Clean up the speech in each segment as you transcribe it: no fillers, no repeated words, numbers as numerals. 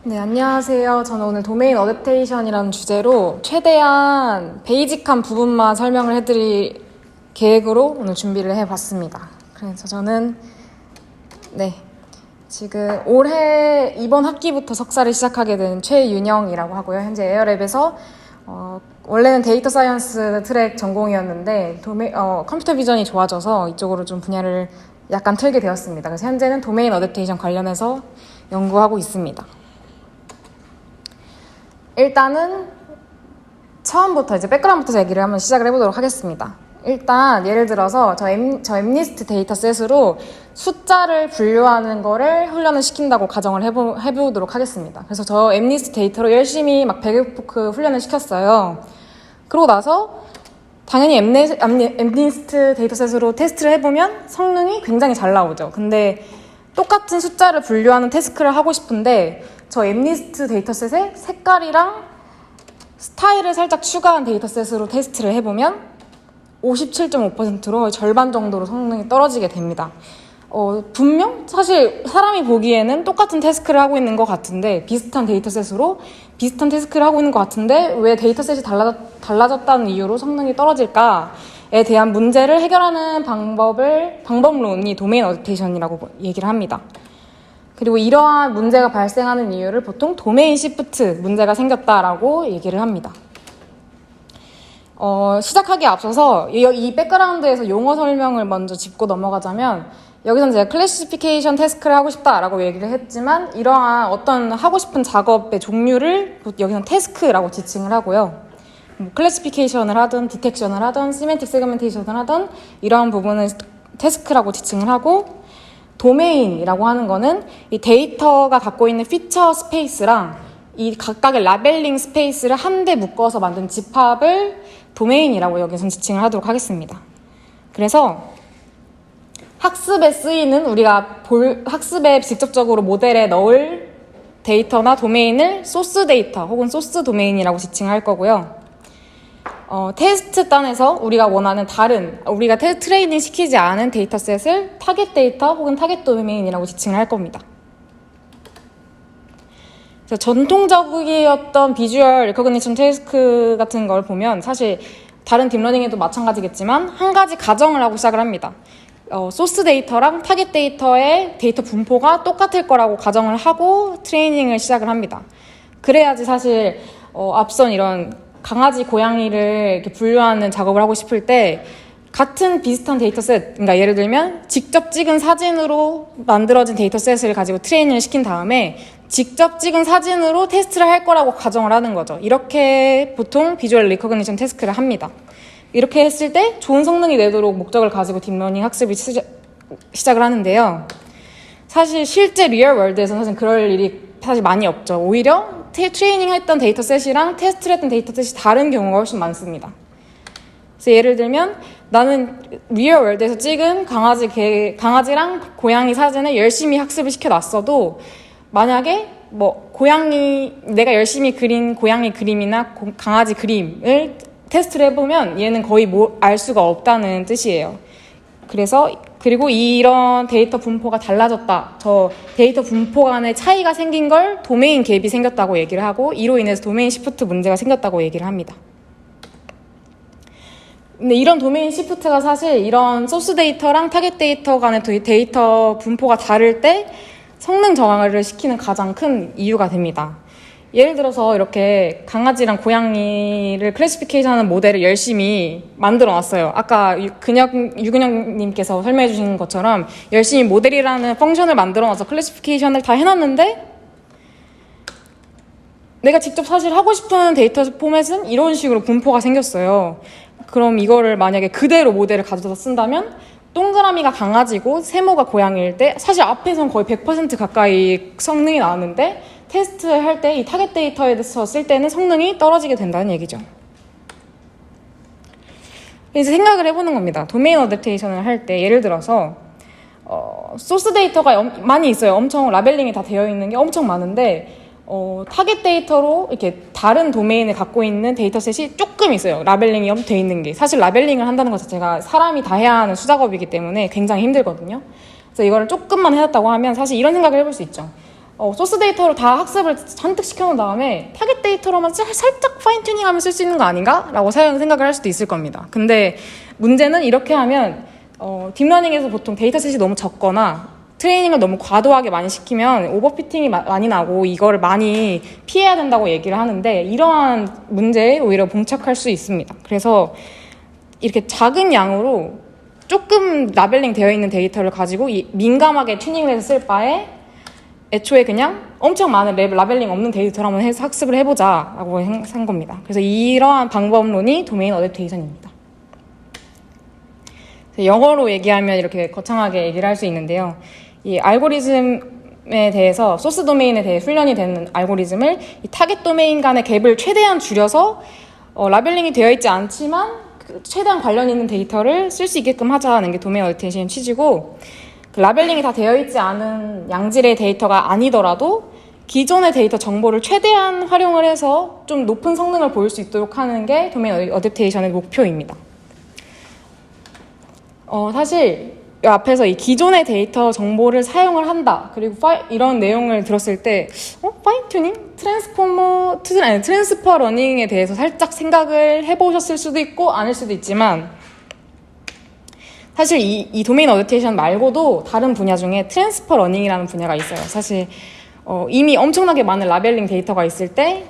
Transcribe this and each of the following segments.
네, 안녕하세요. 저는 오늘 도메인 어댑테이션이라는 주제로 최대한 베이직한 부분만 설명을 해드릴 계획으로 오늘 준비를 해봤습니다. 그래서 저는 지금 올해 이번 학기부터 석사를 시작하게 된 최윤영이라고 하고요. 현재 에어랩에서 원래는 데이터 사이언스 트랙 전공이었는데 컴퓨터 비전이 좋아져서 이쪽으로 좀 분야를 약간 틀게 되었습니다. 그래서 현재는 도메인 어댑테이션 관련해서 연구하고 있습니다. 일단은 처음부터 이제 백그라운드부터 얘기를 한번 시작을 해보도록 하겠습니다. 일단 예를 들어서 저 엠니스트 데이터셋으로 숫자를 분류하는 거를 훈련을 시킨다고 가정을 해보도록 하겠습니다. 그래서 저 엠니스트 데이터로 열심히 막 배그포크 훈련을 시켰어요. 그러고 나서 당연히 엠니스트 데이터셋으로 테스트를 해보면 성능이 굉장히 잘 나오죠. 근데 똑같은 숫자를 분류하는 태스크를 하고 싶은데 저 엠니스트 데이터셋에 색깔이랑 스타일을 살짝 추가한 데이터셋으로 테스트를 해보면 57.5%로 절반 정도로 성능이 떨어지게 됩니다. 분명 사실 사람이 보기에는 똑같은 태스크를 하고 있는 것 같은데 비슷한 데이터셋으로 비슷한 태스크를 하고 있는 것 같은데 왜 데이터셋이 달라졌다는 이유로 성능이 떨어질까에 대한 문제를 해결하는 방법론이 도메인 어댑테이션이라고 얘기를 합니다. 그리고 이러한 문제가 발생하는 이유를 보통 도메인 시프트 문제가 생겼다라고 얘기를 합니다. 시작하기에 앞서서 이 백그라운드에서 용어 설명을 먼저 짚고 넘어가자면 여기서는 제가 클래시피케이션 태스크를 하고 싶다라고 얘기를 했지만 이러한 어떤 하고 싶은 작업의 종류를 여기서는 태스크라고 지칭을 하고요. 클래시피케이션을 하든 디텍션을 하든 시멘틱 세그멘테이션을 하든 이러한 부분은 태스크라고 지칭을 하고 도메인이라고 하는 거는 이 데이터가 갖고 있는 피처 스페이스랑 이 각각의 라벨링 스페이스를 한데 묶어서 만든 집합을 도메인이라고 여기서 지칭을 하도록 하겠습니다. 그래서 학습에 쓰이는 우리가 학습에 직접적으로 모델에 넣을 데이터나 도메인을 소스 데이터 혹은 소스 도메인이라고 지칭할 거고요. 테스트 단에서 우리가 원하는 우리가 트레이닝 시키지 않은 데이터셋을 타겟 데이터 혹은 타겟 도메인이라고 지칭을 할 겁니다. 그래서 전통적이었던 비주얼 리커그니션 태스크 같은 걸 보면 사실 다른 딥러닝에도 마찬가지겠지만 한 가지 가정을 하고 시작을 합니다. 소스 데이터랑 타겟 데이터의 데이터 분포가 똑같을 거라고 가정을 하고 트레이닝을 시작을 합니다. 그래야지 사실 앞선 이런 강아지, 고양이를 이렇게 분류하는 작업을 하고 싶을 때 같은 비슷한 데이터셋, 그러니까 예를 들면 직접 찍은 사진으로 만들어진 데이터셋을 가지고 트레이닝을 시킨 다음에 직접 찍은 사진으로 테스트를 할 거라고 가정을 하는 거죠. 이렇게 보통 비주얼 리커그니션 태스크를 합니다. 이렇게 했을 때 좋은 성능이 내도록 목적을 가지고 딥러닝 학습을 시작을 하는데요. 사실 실제 리얼 월드에서는 사실 그럴 일이 사실 많이 없죠. 오히려 트레이닝 했던 데이터셋이랑 테스트를 했던 데이터셋이 다른 경우가 훨씬 많습니다. 그래서 예를 들면 나는 리얼 월드에서 찍은 강아지랑 고양이 사진을 열심히 학습을 시켜놨어도 만약에 내가 열심히 그린 고양이 그림이나 강아지 그림을 테스트를 해보면 얘는 거의 알 수가 없다는 뜻이에요. 그리고 이런 데이터 분포가 달라졌다. 저 데이터 분포 간의 차이가 생긴 걸 도메인 갭이 생겼다고 얘기를 하고 이로 인해서 도메인 시프트 문제가 생겼다고 얘기를 합니다. 근데 이런 도메인 시프트가 사실 이런 소스 데이터랑 타겟 데이터 간의 데이터 분포가 다를 때 성능 저하를 시키는 가장 큰 이유가 됩니다. 예를 들어서 이렇게 강아지랑 고양이를 클래시피케이션하는 모델을 열심히 만들어 놨어요. 아까 유근영님께서 설명해 주신 것처럼 열심히 모델이라는 펑션을 만들어 놔서 클래시피케이션을 다 해놨는데 내가 직접 사실 하고 싶은 데이터 포맷은 이런 식으로 분포가 생겼어요. 그럼 이거를 만약에 그대로 모델을 가져다 쓴다면 동그라미가 강아지고 세모가 고양이일 때 사실 앞에선 거의 100% 가까이 성능이 나왔는데 테스트할 때 이 타겟 데이터에서 쓸 때는 성능이 떨어지게 된다는 얘기죠. 이제 생각을 해보는 겁니다. 도메인 어댑테이션을 할 때 예를 들어서 소스 데이터가 많이 있어요. 엄청 라벨링이 다 되어 있는 게 엄청 많은데 타겟 데이터로 이렇게 다른 도메인을 갖고 있는 데이터셋이 조금 있어요. 라벨링이 되어 있는 게. 사실 라벨링을 한다는 것 자체가 사람이 다 해야 하는 수작업이기 때문에 굉장히 힘들거든요. 그래서 이거를 조금만 해놨다고 하면 사실 이런 생각을 해볼 수 있죠. 소스 데이터로 다 학습을 잔뜩 시켜놓은 다음에 타겟 데이터로만 살짝 파인 튜닝하면 쓸 수 있는 거 아닌가? 라고 생각을 할 수도 있을 겁니다. 근데 문제는 이렇게 하면 딥러닝에서 보통 데이터셋이 너무 적거나 트레이닝을 너무 과도하게 많이 시키면 오버피팅이 많이 나고 이거를 많이 피해야 된다고 얘기를 하는데 이러한 문제에 오히려 봉착할 수 있습니다. 그래서 이렇게 작은 양으로 조금 라벨링 되어 있는 데이터를 가지고 민감하게 튜닝을 해서 쓸 바에 애초에 그냥 엄청 많은 라벨링 없는 데이터를 한번 해서 학습을 해보자 라고 한 겁니다. 그래서 이러한 방법론이 도메인 어댑테이션입니다. 영어로 얘기하면 이렇게 거창하게 얘기를 할 수 있는데요. 이 알고리즘에 대해서 소스 도메인에 대해 훈련이 되는 알고리즘을 이 타겟 도메인 간의 갭을 최대한 줄여서 라벨링이 되어 있지 않지만 최대한 관련 있는 데이터를 쓸 수 있게끔 하자는 게 도메인 어댑테이션 취지고, 라벨링이 다 되어 있지 않은 양질의 데이터가 아니더라도 기존의 데이터 정보를 최대한 활용을 해서 좀 높은 성능을 보일 수 있도록 하는 게 도메인 어댑테이션의 목표입니다. 사실 이 앞에서 이 기존의 데이터 정보를 사용을 한다, 그리고 이런 내용을 들었을 때 파인 튜닝? 트랜스퍼 러닝에 대해서 살짝 생각을 해보셨을 수도 있고 아닐 수도 있지만, 사실 이 도메인 어댑테이션 말고도 다른 분야 중에 트랜스퍼 러닝이라는 분야가 있어요. 사실 이미 엄청나게 많은 라벨링 데이터가 있을 때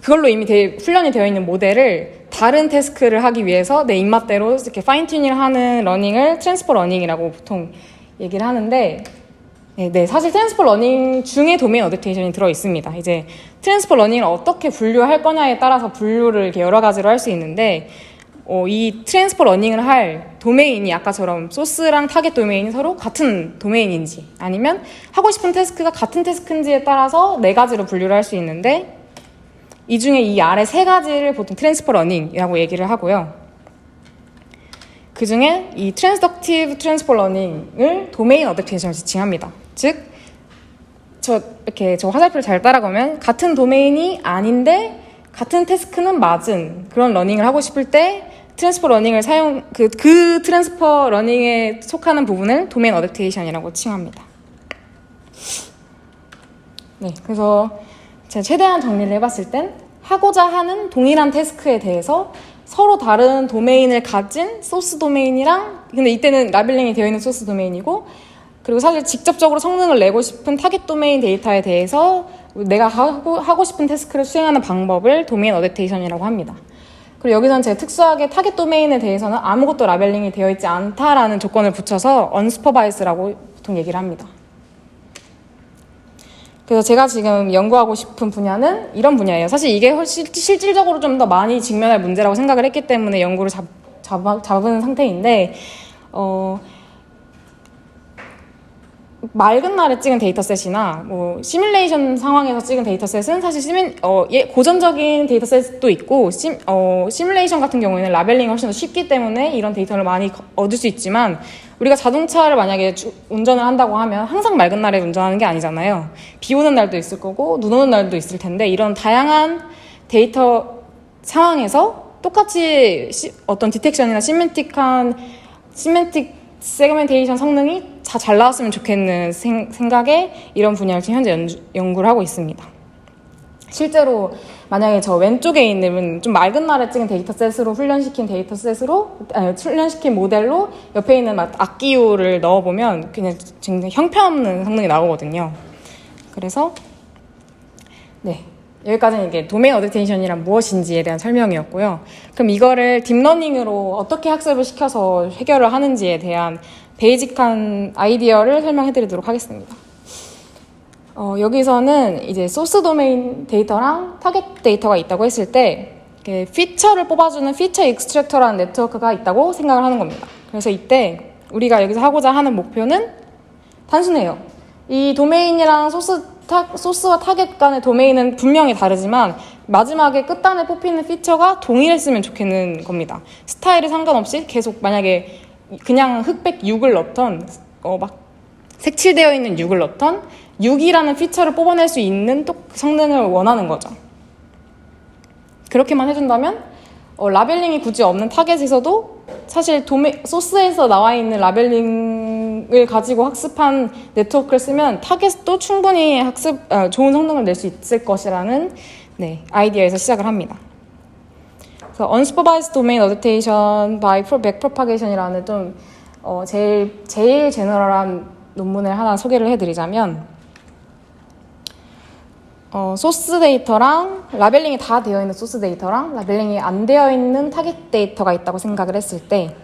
그걸로 이미 훈련이 되어 있는 모델을 다른 태스크를 하기 위해서 내 입맛대로 이렇게 파인 튜닝을 하는 러닝을 트랜스퍼 러닝이라고 보통 얘기를 하는데, 네, 사실 트랜스퍼 러닝 중에 도메인 어댑테이션이 들어 있습니다. 이제 트랜스퍼 러닝을 어떻게 분류할 거냐에 따라서 분류를 이렇게 여러 가지로 할 수 있는데, 이 트랜스퍼 러닝을 할 도메인이 아까처럼 소스랑 타겟 도메인이 서로 같은 도메인인지, 아니면 하고 싶은 태스크가 같은 태스크인지에 따라서 네 가지로 분류를 할 수 있는데, 이 중에 이 아래 세 가지를 보통 트랜스퍼 러닝이라고 얘기를 하고요. 그 중에 이 트랜스덕티브 트랜스퍼 러닝을 도메인 어댑테이션으로 지칭합니다. 즉, 저 화살표를 잘 따라가면 같은 도메인이 아닌데 같은 태스크는 맞은 그런 러닝을 하고 싶을 때 트랜스퍼 러닝을 그 트랜스퍼 러닝에 속하는 부분을 도메인 어댑테이션이라고 칭합니다. 네, 그래서 제가 최대한 정리를 해봤을 땐 하고자 하는 동일한 태스크에 대해서 서로 다른 도메인을 가진 소스 도메인이랑, 근데 이때는 라벨링이 되어 있는 소스 도메인이고, 그리고 사실 직접적으로 성능을 내고 싶은 타겟 도메인 데이터에 대해서 내가 하고 싶은 태스크를 수행하는 방법을 도메인 어댑테이션이라고 합니다. 그리고 여기서는 제가 특수하게 타겟 도메인에 대해서는 아무것도 라벨링이 되어 있지 않다라는 조건을 붙여서 unsupervised라고 보통 얘기를 합니다. 그래서 제가 지금 연구하고 싶은 분야는 이런 분야예요. 사실 이게 훨씬 실질적으로 좀 더 많이 직면할 문제라고 생각을 했기 때문에 연구를 잡은 상태인데, 맑은 날에 찍은 데이터셋이나 시뮬레이션 상황에서 찍은 데이터셋은 사실 고전적인 데이터셋도 있고, 시뮬레이션 같은 경우에는 라벨링이 훨씬 더 쉽기 때문에 이런 데이터를 많이 얻을 수 있지만, 우리가 자동차를 만약에 운전을 한다고 하면 항상 맑은 날에 운전하는 게 아니잖아요. 비 오는 날도 있을 거고 눈 오는 날도 있을 텐데, 이런 다양한 데이터 상황에서 똑같이 어떤 디텍션이나 시멘틱 세그멘테이션 성능이 다 잘 나왔으면 좋겠는 생각에 이런 분야를 지금 현재 연구를 하고 있습니다. 실제로 만약에 저 왼쪽에 있는 좀 맑은 날에 찍은 데이터셋으로 훈련시킨 모델로 옆에 있는 악기유를 넣어보면 그냥 굉장히 형편없는 성능이 나오거든요. 그래서 네, 여기까지는 이게 도메인 어댑테이션이란 무엇인지에 대한 설명이었고요. 그럼 이거를 딥러닝으로 어떻게 학습을 시켜서 해결을 하는지에 대한 베이직한 아이디어를 설명해드리도록 하겠습니다. 여기서는 이제 소스 도메인 데이터랑 타겟 데이터가 있다고 했을 때 피처를 뽑아주는 피처 익스트랙터라는 네트워크가 있다고 생각을 하는 겁니다. 그래서 이때 우리가 여기서 하고자 하는 목표는 단순해요. 이 도메인이랑 소스와 타겟 간의 도메인은 분명히 다르지만 마지막에 끝단에 뽑히는 피처가 동일했으면 좋겠는 겁니다. 스타일에 상관없이 계속 만약에 그냥 흑백 6을 넣던 색칠되어 있는 6을 넣던 6이라는 피처를 뽑아낼 수 있는 또 성능을 원하는 거죠. 그렇게만 해준다면 라벨링이 굳이 없는 타겟에서도 사실 소스에서 나와 있는 라벨링 성능을 가지고 학습한 네트워크를 쓰면 타겟도 충분히 좋은 성능을 낼 수 있을 것이라는 아이디어에서 시작을 합니다. 그래서 Unsupervised Domain Adaptation by Backpropagation이라는 좀 제일 제너럴한 논문을 하나 소개를 해드리자면 소스 데이터랑 라벨링이 다 되어 있는 소스 데이터랑 라벨링이 안 되어 있는 타겟 데이터가 있다고 생각을 했을 때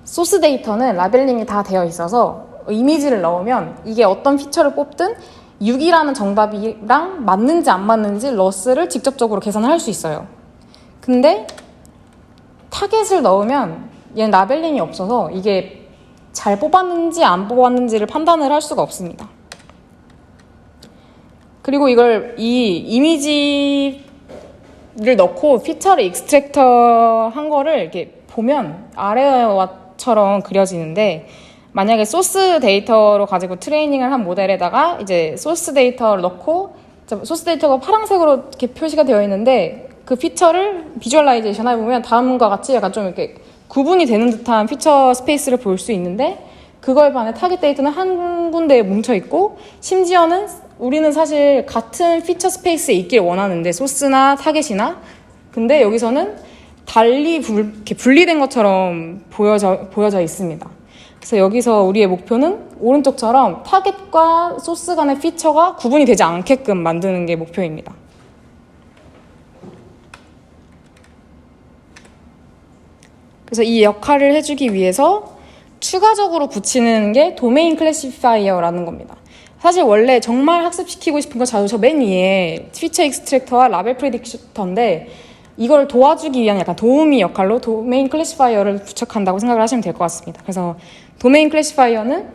소스 데이터는 라벨링이 다 되어 있어서 이미지를 넣으면 이게 어떤 피처를 뽑든 6이라는 정답이랑 맞는지 안 맞는지 러스를 직접적으로 계산을 할 수 있어요. 근데 타겟을 넣으면 얘는 라벨링이 없어서 이게 잘 뽑았는지 안 뽑았는지를 판단을 할 수가 없습니다. 그리고 이 이미지를 넣고 피처를 익스트랙터 한 거를 이렇게 보면 아래와처럼 그려지는데 만약에 소스 데이터로 가지고 트레이닝을 한 모델에다가 이제 소스 데이터를 넣고 소스 데이터가 파란색으로 이렇게 표시가 되어 있는데 그 피처를 비주얼라이제이션 해보면 다음과 같이 약간 좀 이렇게 구분이 되는 듯한 피처 스페이스를 볼 수 있는데 그거에 반해 타겟 데이터는 한 군데에 뭉쳐있고 심지어는 우리는 사실 같은 피처 스페이스에 있길 원하는데 소스나 타겟이나 근데 여기서는 달리 이렇게 분리된 것처럼 보여져 있습니다. 그래서 여기서 우리의 목표는 오른쪽처럼 타겟과 소스 간의 피처가 구분이 되지 않게끔 만드는 게 목표입니다. 그래서 이 역할을 해주기 위해서 추가적으로 붙이는 게 도메인 클래시파이어라는 겁니다. 사실 원래 정말 학습시키고 싶은 건 저 맨 위에 피처 익스트랙터와 라벨 프리딕터인데 이걸 도와주기 위한 약간 도우미 역할로 도메인 클래시파이어를 부착한다고 생각을 하시면 될 것 같습니다. 그래서 도메인 클래시파이어는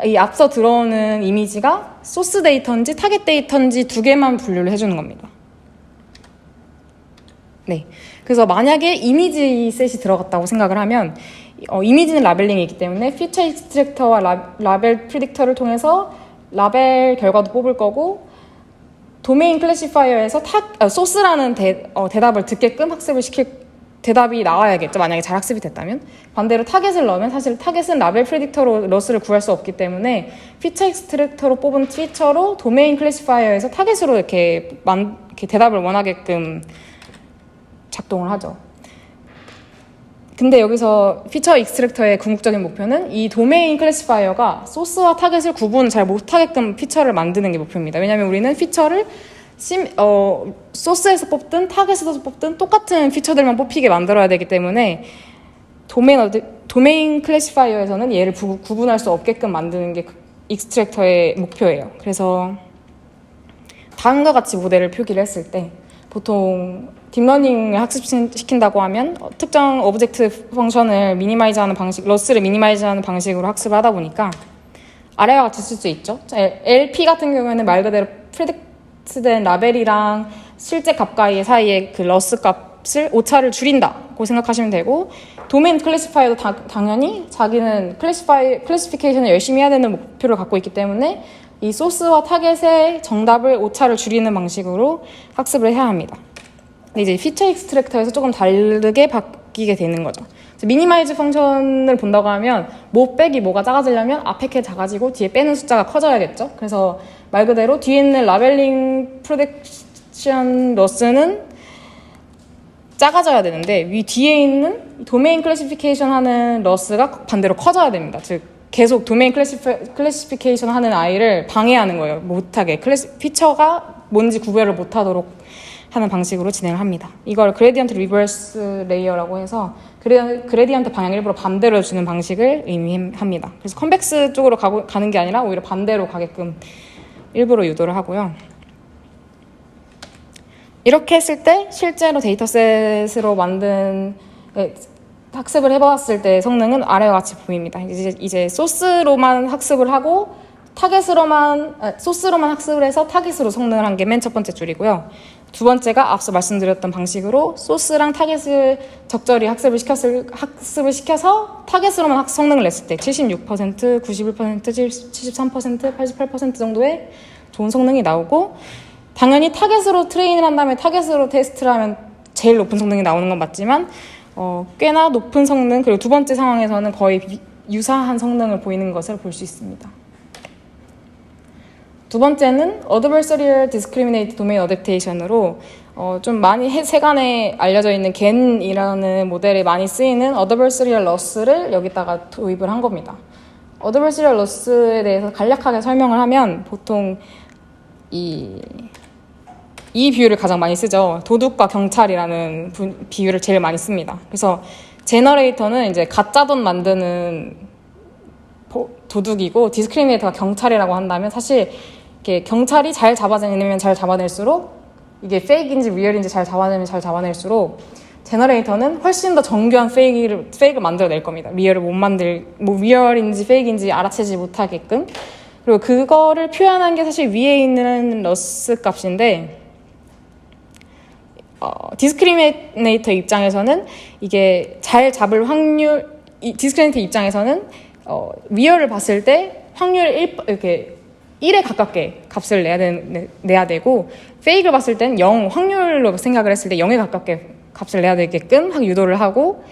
이 앞서 들어오는 이미지가 소스 데이터인지 타겟 데이터인지 두 개만 분류를 해주는 겁니다. 네. 그래서 만약에 이미지 셋이 들어갔다고 생각을 하면 이미지는 라벨링이 있기 때문에 피처 익스트랙터와 라벨 프리딕터를 통해서 라벨 결과도 뽑을 거고 도메인 클래시파이어에서 소스라는 대답을 듣게끔 학습을 대답이 나와야겠죠. 만약에 잘 학습이 됐다면. 반대로 타겟을 넣으면 사실 타겟은 라벨 프리딕터로 러스를 구할 수 없기 때문에 피처 익스트랙터로 뽑은 피처로 도메인 클래시파이어에서 타겟으로 이렇게 대답을 원하게끔 작동을 하죠. 근데 여기서 피처 익스트랙터의 궁극적인 목표는 이 도메인 클래시파이어가 소스와 타겟을 구분 잘 못하게끔 피처를 만드는 게 목표입니다. 왜냐하면 우리는 피처를 소스에서 뽑든 타겟에서 뽑든 똑같은 피처들만 뽑히게 만들어야 되기 때문에 도메인 클래시파이어에서는 얘를 구분할 수 없게끔 만드는 게 익스트랙터의 목표예요. 그래서 다음과 같이 모델을 표기를 했을 때 보통 딥러닝을 학습시킨다고 하면 특정 오브젝트 펑션을 미니마이즈하는 방식, 러스를 미니마이즈하는 방식으로 학습을 하다 보니까 아래와 같이 쓸 수 있죠. LP 같은 경우에는 말 그대로 프리딕트된 라벨이랑 실제 값 사이의 그 러스 값을 오차를 줄인다고 생각하시면 되고 도메인 클래시파이어도 당연히 자기는 클래시피케이션을 열심히 해야 되는 목표를 갖고 있기 때문에 이 소스와 타겟의 정답을 오차를 줄이는 방식으로 학습을 해야 합니다. 근데 이제 피처 익스트랙터에서 조금 다르게 바뀌게 되는 거죠. 미니마이즈 펑션을 본다고 하면 뭐 빼기 뭐가 작아지려면 앞에 게 작아지고 뒤에 빼는 숫자가 커져야겠죠. 그래서 말 그대로 뒤에 있는 라벨링 프로덕션 러스는 작아져야 되는데 뒤에 있는 도메인 클래시피케이션 하는 러스가 반대로 커져야 됩니다. 즉 계속 도메인 클래시피케이션 하는 아이를 방해하는 거예요. 못하게 피처가 뭔지 구별을 못하도록 하는 방식으로 진행을 합니다. 이걸 그레디언트 리버스 레이어라고 해서 그레디언트 방향 일부러 반대로 주는 방식을 의미합니다. 그래서 컨벡스 쪽으로 가는 게 아니라 오히려 반대로 가게끔 일부러 유도를 하고요. 이렇게 했을 때 실제로 데이터셋으로 만든 학습을 해봤을 때 성능은 아래와 같이 보입니다. 이제 소스로만 학습을 하고 소스로만 학습을 해서 타깃으로 성능을 한 게 맨 첫 번째 줄이고요. 두 번째가 앞서 말씀드렸던 방식으로 소스랑 타겟을 적절히 학습을 시켜서 타겟으로만 성능을 냈을 때 76%, 91%, 73%, 88% 정도의 좋은 성능이 나오고 당연히 타겟으로 트레인을 한 다음에 타겟으로 테스트를 하면 제일 높은 성능이 나오는 건 맞지만 꽤나 높은 성능 그리고 두 번째 상황에서는 거의 유사한 성능을 보이는 것을 볼 수 있습니다. 두 번째는 Adversarial Discriminate Domain Adaptation으로 좀 많이 세간에 알려져 있는 GAN이라는 모델에 많이 쓰이는 Adversarial Loss를 여기다가 도입을 한 겁니다. Adversarial Loss에 대해서 간략하게 설명을 하면 보통 이 비유를 가장 많이 쓰죠. 도둑과 경찰이라는 비유를 제일 많이 씁니다. 그래서 제너레이터는 이제 가짜 돈 만드는 도둑이고 디스크리미네이터가 경찰이라고 한다면 사실 이렇게 경찰이 잘 잡아내면 잘 잡아낼수록 이게 페이크인지 리얼인지 잘 잡아내면 잘 잡아낼수록 제너레이터는 훨씬 더 정교한 페이크를 만들어낼 겁니다. 리얼을 리얼인지 페이크인지 알아채지 못하게끔. 그리고 그거를 표현한 게 사실 위에 있는 러스 값인데 디스크리미네이터 입장에서는 이게 잘 잡을 확률, 디스크리미네이터 입장에서는 리얼을 봤을 때 확률 1에 가깝게 값을 내야 되고 페이크를 봤을 때는 0 확률로 생각을 했을 때 0에 가깝게 값을 내야 되게끔 유도를 하고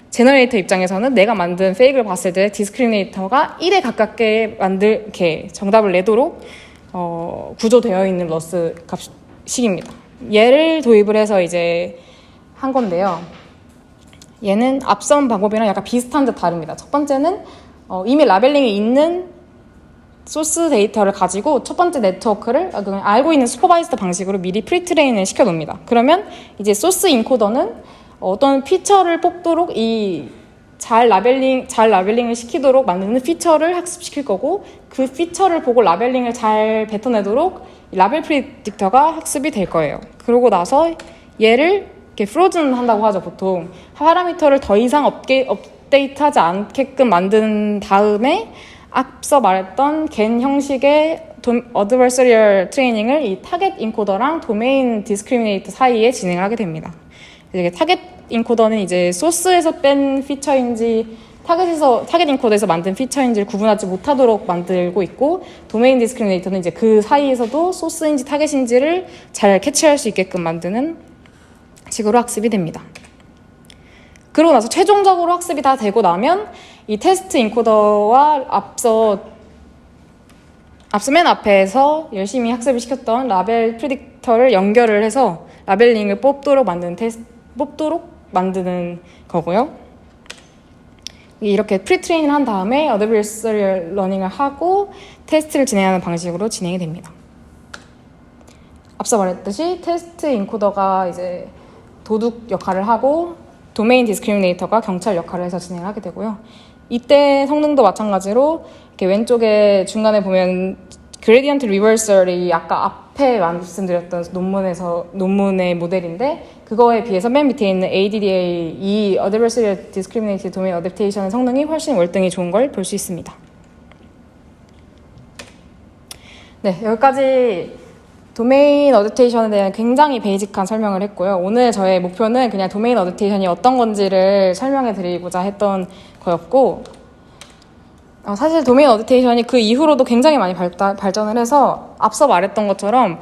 제너레이터 입장에서는 내가 만든 페이크를 봤을 때 디스크리미네이터가 1에 가깝게 이렇게 정답을 내도록 구조되어 있는 러스 값식입니다. 얘를 도입을 해서 이제 한 건데요. 얘는 앞선 방법이랑 약간 비슷한 듯 다릅니다. 첫 번째는 이미 라벨링이 있는 소스 데이터를 가지고 첫 번째 네트워크를 알고 있는 슈퍼바이스드 방식으로 미리 프리트레인을 시켜놓습니다. 그러면 이제 소스 인코더는 어떤 피처를 뽑도록 잘 라벨링을 시키도록 만드는 피처를 학습시킬 거고 그 피처를 보고 라벨링을 잘 뱉어내도록 라벨 프리딕터가 학습이 될 거예요. 그러고 나서 얘를 이렇게 프로즌 한다고 하죠. 보통 파라미터를 더 이상 업데이트하지 않게끔 만든 다음에 앞서 말했던 GAN 형식의 Adversarial 트레이닝을 이 타겟 인코더랑 도메인 디스크리미네이터 사이에 진행을 하게 됩니다. 이게 타겟 인코더는 이제 소스에서 뺀 피처인지 타겟 인코더에서 만든 피처인지를 구분하지 못하도록 만들고 있고 도메인 디스크리미네이터는 이제 그 사이에서도 소스인지 타겟인지를 잘 캐치할 수 있게끔 만드는 식으로 학습이 됩니다. 그러고 나서 최종적으로 학습이 다 되고 나면 이 테스트 인코더와 앞서 맨 앞에서 열심히 학습을 시켰던 라벨 프리딕터를 연결을 해서 라벨링을 뽑도록 만드는 거고요. 이렇게 프리트레인을 한 다음에 어드버서리얼 러닝을 하고 테스트를 진행하는 방식으로 진행이 됩니다. 앞서 말했듯이 테스트 인코더가 이제 도둑 역할을 하고 도메인 디스크리미네이터가 경찰 역할을 해서 진행을 하게 되고요. 이때 성능도 마찬가지로 이렇게 왼쪽에 중간에 보면 그레디언트 리버설이 아까 앞에 말씀드렸던 논문의 모델인데 그거에 비해서 맨 밑에 있는 ADDA 이 Adversarial Discriminated Domain Adaptation의 성능이 훨씬 월등히 좋은 걸 볼 수 있습니다. 네, 여기까지 도메인 어댑테이션에 대한 굉장히 베이직한 설명을 했고요. 오늘 저의 목표는 그냥 도메인 어댑테이션이 어떤 건지를 설명해 드리고자 했던 거였고 사실 도메인 어댑테이션이 그 이후로도 굉장히 많이 발전을 해서 앞서 말했던 것처럼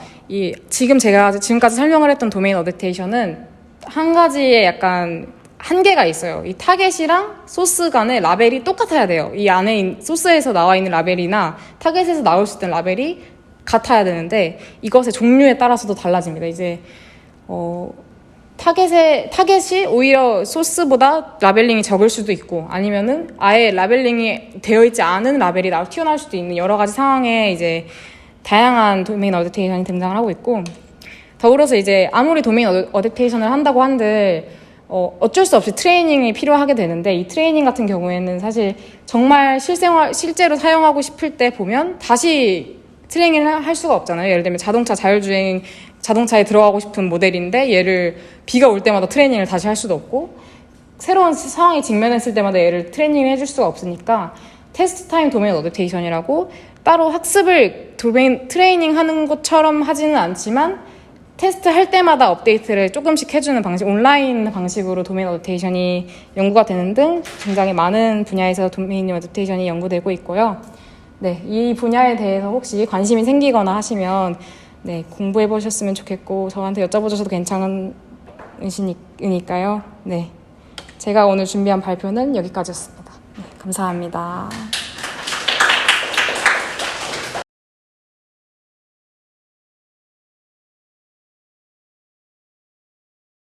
지금까지 설명을 했던 도메인 어댑테이션은 한 가지의 약간 한계가 있어요. 이 타겟이랑 소스 간의 라벨이 똑같아야 돼요. 이 안에 소스에서 나와 있는 라벨이나 타겟에서 나올 수 있는 라벨이 같아야 되는데 이것의 종류에 따라서도 달라집니다. 이제 타겟이 오히려 소스보다 라벨링이 적을 수도 있고 아니면은 아예 라벨링이 되어 있지 않은 라벨이 튀어나올 수도 있는 여러 가지 상황에 이제 다양한 도메인 어댑테이션이 등장을 하고 있고 더불어서 이제 아무리 도메인 어댑테이션을 한다고 한들 어쩔 수 없이 트레이닝이 필요하게 되는데 이 트레이닝 같은 경우에는 사실 정말 실제로 사용하고 싶을 때 보면 다시 트레이닝을 할 수가 없잖아요. 예를 들면 자동차에 들어가고 싶은 모델인데 얘를 비가 올 때마다 트레이닝을 다시 할 수도 없고 새로운 상황에 직면했을 때마다 얘를 트레이닝을 해줄 수가 없으니까 테스트 타임 도메인 어댑테이션이라고 따로 학습을 트레이닝 하는 것처럼 하지는 않지만 테스트 할 때마다 업데이트를 조금씩 해주는 방식, 온라인 방식으로 도메인 어댑테이션이 연구가 되는 등 굉장히 많은 분야에서 도메인 어댑테이션이 연구되고 있고요. 네, 이 분야에 대해서 혹시 관심이 생기거나 하시면 네, 공부해 보셨으면 좋겠고 저한테 여쭤보셔도 괜찮으시니까요. 네, 제가 오늘 준비한 발표는 여기까지였습니다. 네, 감사합니다.